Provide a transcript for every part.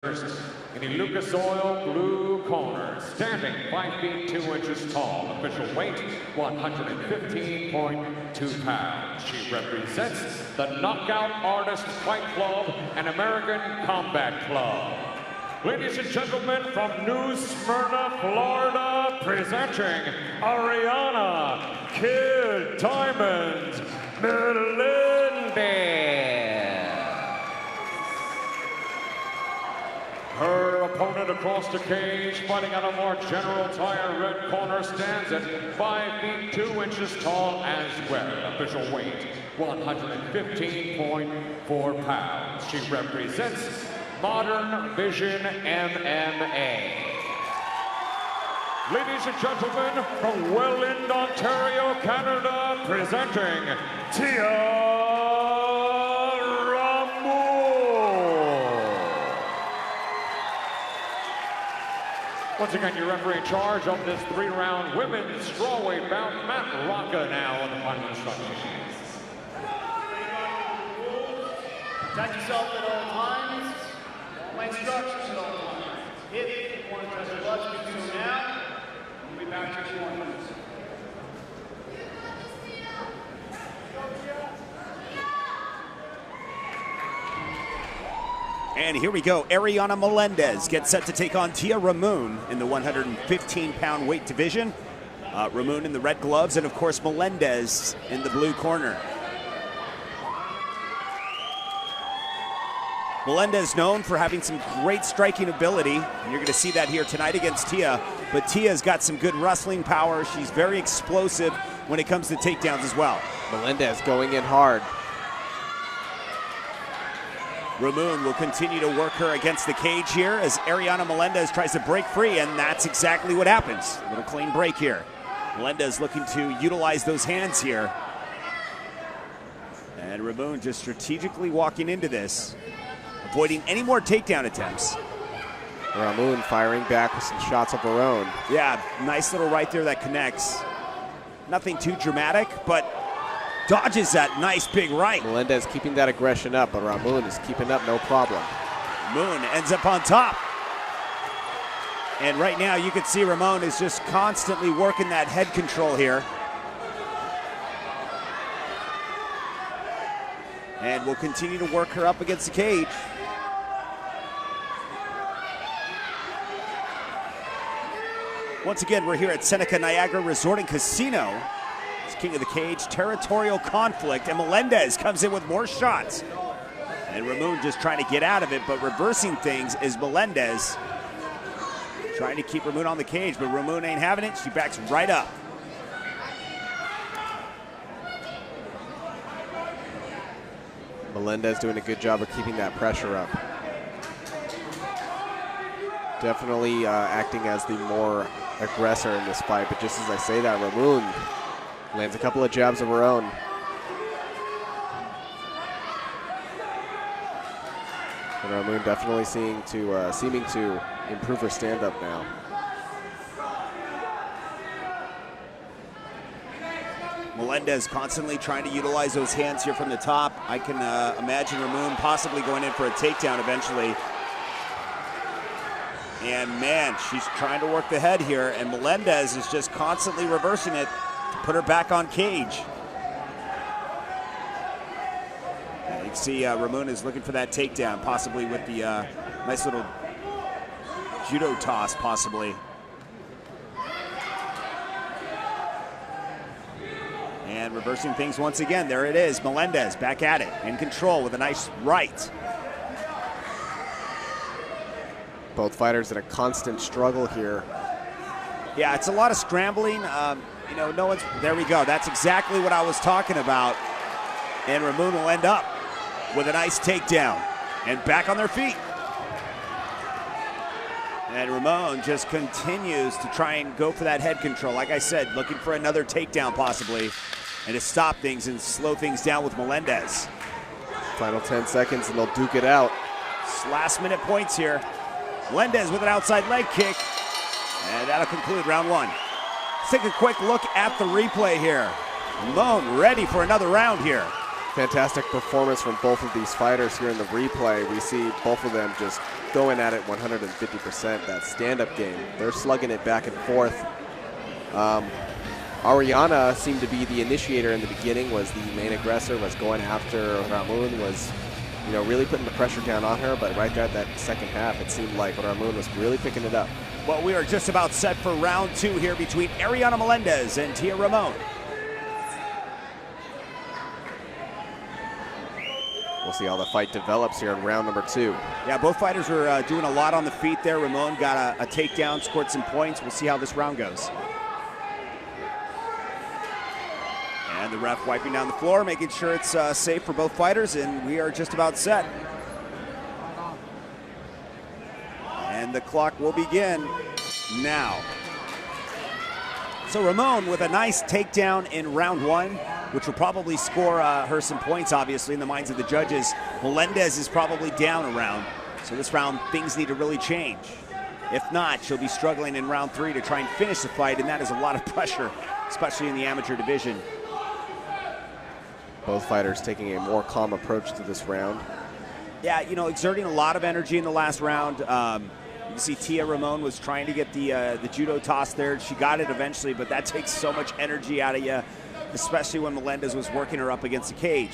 First, in the Lucas Oil blue corner, standing 5 feet 2 inches tall, official weight 115.2 pounds. She represents the Knockout Artist Fight Club and American Combat Club. Ladies and gentlemen, from New Smyrna, Florida, presenting Ariana Kid Diamond Melendez. Her opponent across the cage, fighting out a more general tire red corner, stands at 5 feet 2 inches tall as well. Official weight 115.4 pounds. She represents Modern Vision MMA. Ladies and gentlemen, from Welland, Ontario, Canada, presenting Tia. Once again, your referee in charge of this 3-round women's strawweight bout, Matt Rocca, now on the final instructions. Protect yourself at all times. My instructions at all times. If you want to press your buttons, do so now. We'll be back to 2 minutes. And here we go. Ariana Melendez gets set to take on Tia Ramon in the 115-pound weight division. Ramon in the red gloves, and of course Melendez in the blue corner. Melendez known for having some great striking ability, and you're going to see that here tonight against Tia. But Tia's got some good wrestling power. She's very explosive when it comes to takedowns as well. Melendez going in hard. Ramon will continue to work her against the cage here as Ariana Melendez tries to break free, and that's exactly what happens. A little clean break here. Melendez looking to utilize those hands here. And Ramon just strategically walking into this, avoiding any more takedown attempts. Ramon firing back with some shots of her own. Yeah, nice little right there that connects. Nothing too dramatic, but dodges that nice big right. Melendez keeping that aggression up, but Ramon is keeping up no problem. Moon ends up on top. And right now you can see Ramon is just constantly working that head control here. And will continue to work her up against the cage. Once again, we're here at Seneca Niagara Resort and Casino. King of the Cage, territorial conflict, and Melendez comes in with more shots. And Ramon just trying to get out of it, but reversing things is Melendez. Trying to keep Ramon on the cage, but Ramon ain't having it. She backs right up. Melendez doing a good job of keeping that pressure up. Definitely acting as the more aggressor in this fight, but just as I say that, Ramon lands a couple of jabs of her own. And Ramon definitely seeming to improve her stand-up now. Melendez constantly trying to utilize those hands here from the top. I can imagine Ramon possibly going in for a takedown eventually. And man, she's trying to work the head here, and Melendez is just constantly reversing it to put her back on cage. And you can see Ramon is looking for that takedown, possibly with the nice little judo toss, possibly. And reversing things once again. There it is, Melendez back at it, in control with a nice right. Both fighters in a constant struggle here. Yeah, it's a lot of scrambling. You know, no one's, there we go. That's exactly what I was talking about. And Ramon will end up with a nice takedown and back on their feet. And Ramon just continues to try and go for that head control. Like I said, looking for another takedown possibly, and to stop things and slow things down with Melendez. Final 10 seconds and they'll duke it out. Last minute points here. Melendez with an outside leg kick. And that'll conclude round one. Let's take a quick look at the replay here. Ramon ready for another round here. Fantastic performance from both of these fighters here in the replay. We see both of them just going at it 150%. That stand-up game, they're slugging it back and forth. Ariana seemed to be the initiator in the beginning, was the main aggressor, was going after Ramon, was really putting the pressure down on her, but right there at that second half, it seemed like Ramon was really picking it up. Well, we are just about set for round 2 here between Ariana Melendez and Tia Ramon. We'll see how the fight develops here in round number 2. Yeah, both fighters were doing a lot on the feet there. Ramon got a takedown, scored some points. We'll see how this round goes. And the ref wiping down the floor, making sure it's safe for both fighters, and we are just about set. And the clock will begin now. So Ramon with a nice takedown in round 1, which will probably score her some points, obviously, in the minds of the judges. Melendez is probably down a round, so this round things need to really change. If not, she'll be struggling in round 3 to try and finish the fight, and that is a lot of pressure, especially in the amateur division. Both fighters taking a more calm approach to this round. Yeah, exerting a lot of energy in the last round. You can see Tia Ramon was trying to get the judo toss there. She got it eventually, but that takes so much energy out of you, especially when Melendez was working her up against the cage.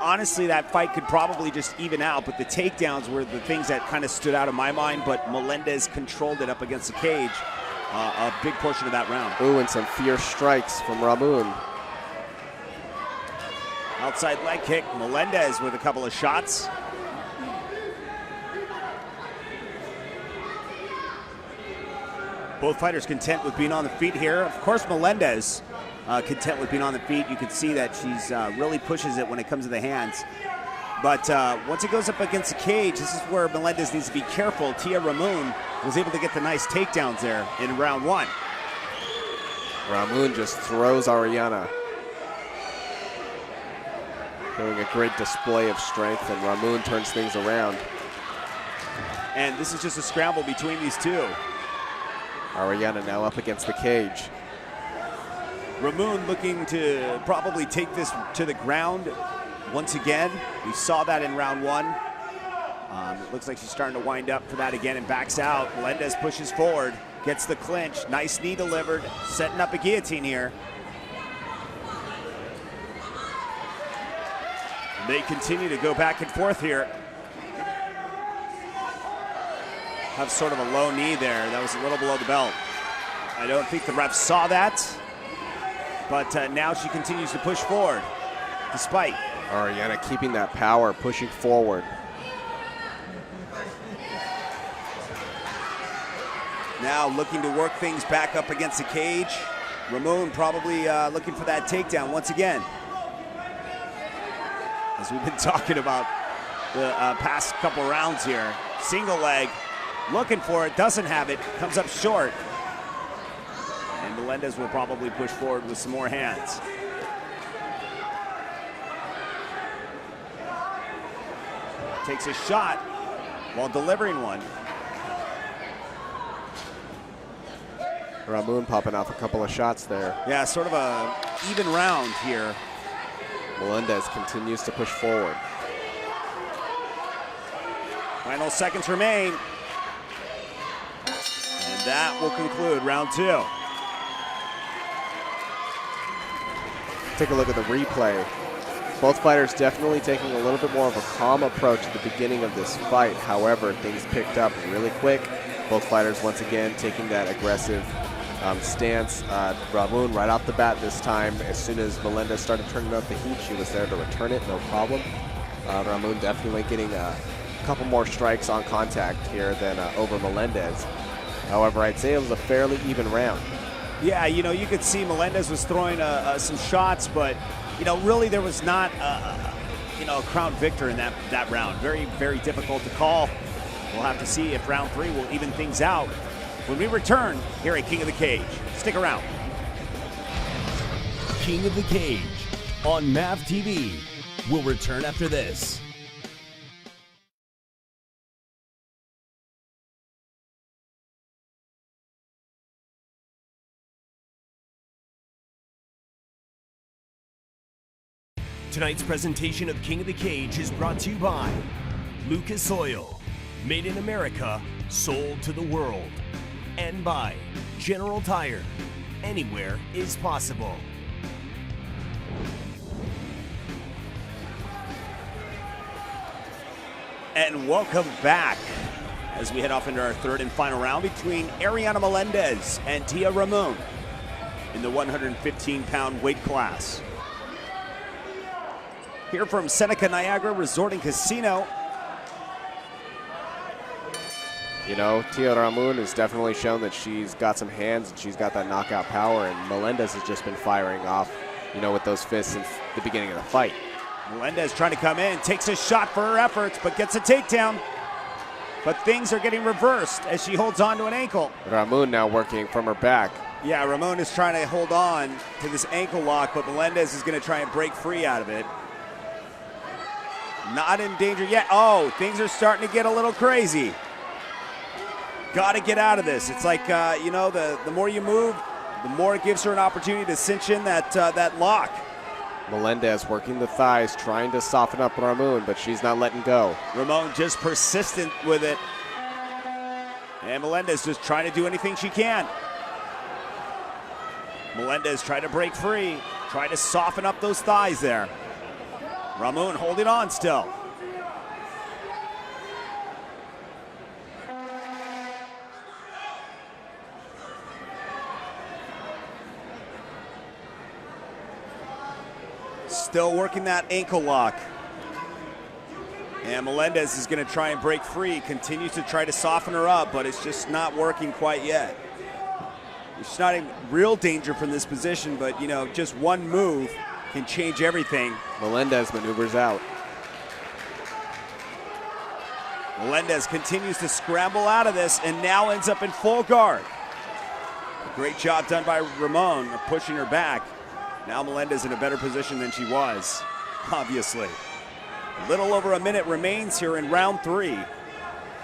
Honestly, that fight could probably just even out, but the takedowns were the things that kind of stood out in my mind, but Melendez controlled it up against the cage a big portion of that round. Ooh, and some fierce strikes from Ramon. Outside leg kick, Melendez with a couple of shots. Both fighters content with being on the feet here. Of course, Melendez content with being on the feet. You can see that she's really pushes it when it comes to the hands. But once it goes up against the cage, this is where Melendez needs to be careful. Tia Ramon was able to get the nice takedowns there in round 1. Ramon just throws Ariana. Doing a great display of strength, and Ramon turns things around. And this is just a scramble between these two. Ariana now up against the cage. Ramon looking to probably take this to the ground once again. We saw that in round 1. It looks like she's starting to wind up for that again and backs out. Melendez pushes forward, gets the clinch. Nice knee delivered, setting up a guillotine here. They continue to go back and forth here. Have sort of a low knee there. That was a little below the belt. I don't think the ref saw that, but now she continues to push forward, despite. Ariana keeping that power, pushing forward. Now looking to work things back up against the cage. Ramon probably looking for that takedown once again. As we've been talking about the past couple rounds here. Single leg, looking for it, doesn't have it, comes up short. And Melendez will probably push forward with some more hands. Takes a shot while delivering one. Ramon popping off a couple of shots there. Yeah, sort of a even round here. Melendez continues to push forward. Final seconds remain. And that will conclude round 2. Take a look at the replay. Both fighters definitely taking a little bit more of a calm approach at the beginning of this fight. However, things picked up really quick. Both fighters once again taking that aggressive stance. Ramon right off the bat this time, as soon as Melendez started turning up the heat, she was there to return it, no problem. Ramon definitely getting a couple more strikes on contact here than over Melendez. However, I'd say it was a fairly even round. Yeah, you could see Melendez was throwing some shots, but really there was not a crown victor in that round. Very, very difficult to call. We'll have to see if round 3 will even things out when we return here at King of the Cage. Stick around. King of the Cage on MAV TV. We'll return after this. Tonight's presentation of King of the Cage is brought to you by Lucas Oil, made in America, sold to the world, and by General Tire. Anywhere is possible. And welcome back as we head off into our third and final round between Ariana Melendez and Tia Ramon in the 115-pound weight class. Here from Seneca Niagara Resort and Casino. You know, Tia Ramon has definitely shown that she's got some hands and she's got that knockout power, and Melendez has just been firing off, you know, with those fists since the beginning of the fight. Melendez trying to come in, takes a shot for her efforts, but gets a takedown. But things are getting reversed as she holds on to an ankle. Ramon now working from her back. Yeah, Ramon is trying to hold on to this ankle lock, but Melendez is going to try and break free out of it. Not in danger yet. Oh, things are starting to get a little crazy. Got to get out of this. It's like, you know, the more you move, the more it gives her an opportunity to cinch in that lock. Melendez working the thighs, trying to soften up Ramon, but she's not letting go. Ramon just persistent with it. And Melendez just trying to do anything she can. Melendez trying to break free, trying to soften up those thighs there. Ramon holding on still. Still working that ankle lock. And Melendez is going to try and break free, continues to try to soften her up, but it's just not working quite yet. She's not in real danger from this position, but, you know, just one move can change everything. Melendez maneuvers out. Melendez continues to scramble out of this and now ends up in full guard. Great job done by Ramon of pushing her back. Now Melendez in a better position than she was, obviously. A little over a minute remains here in round 3.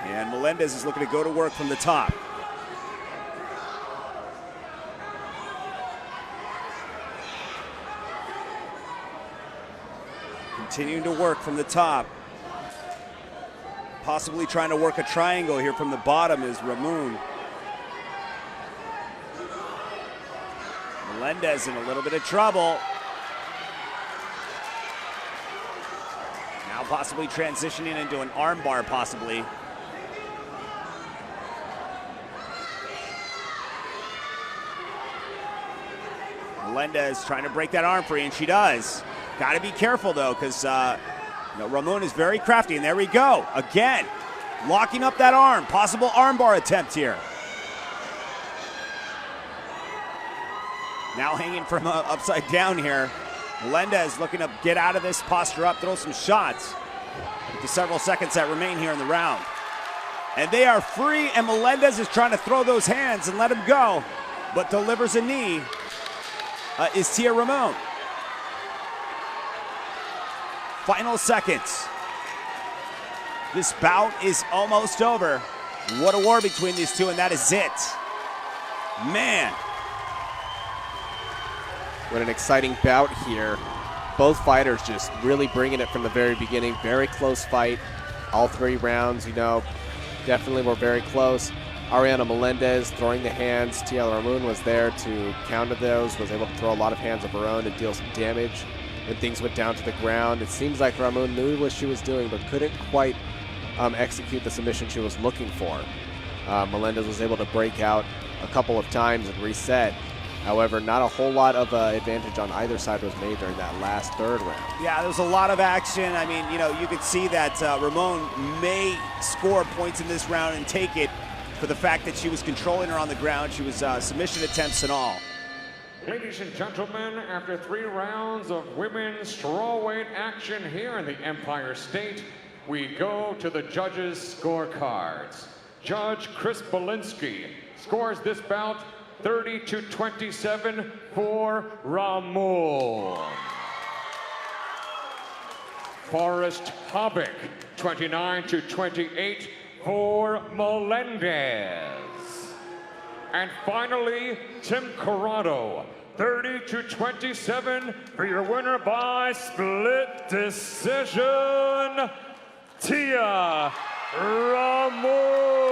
And Melendez is looking to go to work from the top. Continuing to work from the top. Possibly trying to work a triangle here from the bottom is Ramon. Melendez in a little bit of trouble. Now possibly transitioning into an armbar, possibly. Melendez trying to break that arm free, and she does. Got to be careful, though, because Ramon is very crafty, and there we go. Again, locking up that arm. Possible armbar attempt here. Now hanging from upside down here. Melendez looking to get out of this, posture up, throw some shots. With the several seconds that remain here in the round. And they are free, and Melendez is trying to throw those hands and let him go, but delivers a knee is Tia Ramon. Final seconds. This bout is almost over. What a war between these two, and that is it. Man. What an exciting bout here. Both fighters just really bringing it from the very beginning. Very close fight. All 3 rounds, you know, definitely were very close. Ariana Melendez throwing the hands. Tia Ramon was there to counter those, was able to throw a lot of hands of her own to deal some damage. When things went down to the ground, it seems like Ramon knew what she was doing, but couldn't quite execute the submission she was looking for. Melendez was able to break out a couple of times and reset. However, not a whole lot of advantage on either side was made during that last 3rd round. Yeah, there was a lot of action. I mean, you know, you could see that Ramon may score points in this round and take it for the fact that she was controlling her on the ground. She was submission attempts and all. Ladies and gentlemen, after 3 rounds of women's strawweight action here in the Empire State, we go to the judges' scorecards. Judge Chris Belinsky scores this bout 30-27 for Ramon. Forrest Hobick, 29-28 for Melendez. And finally, Tim Corrado, 30-27 for your winner by split decision, Tia Ramos.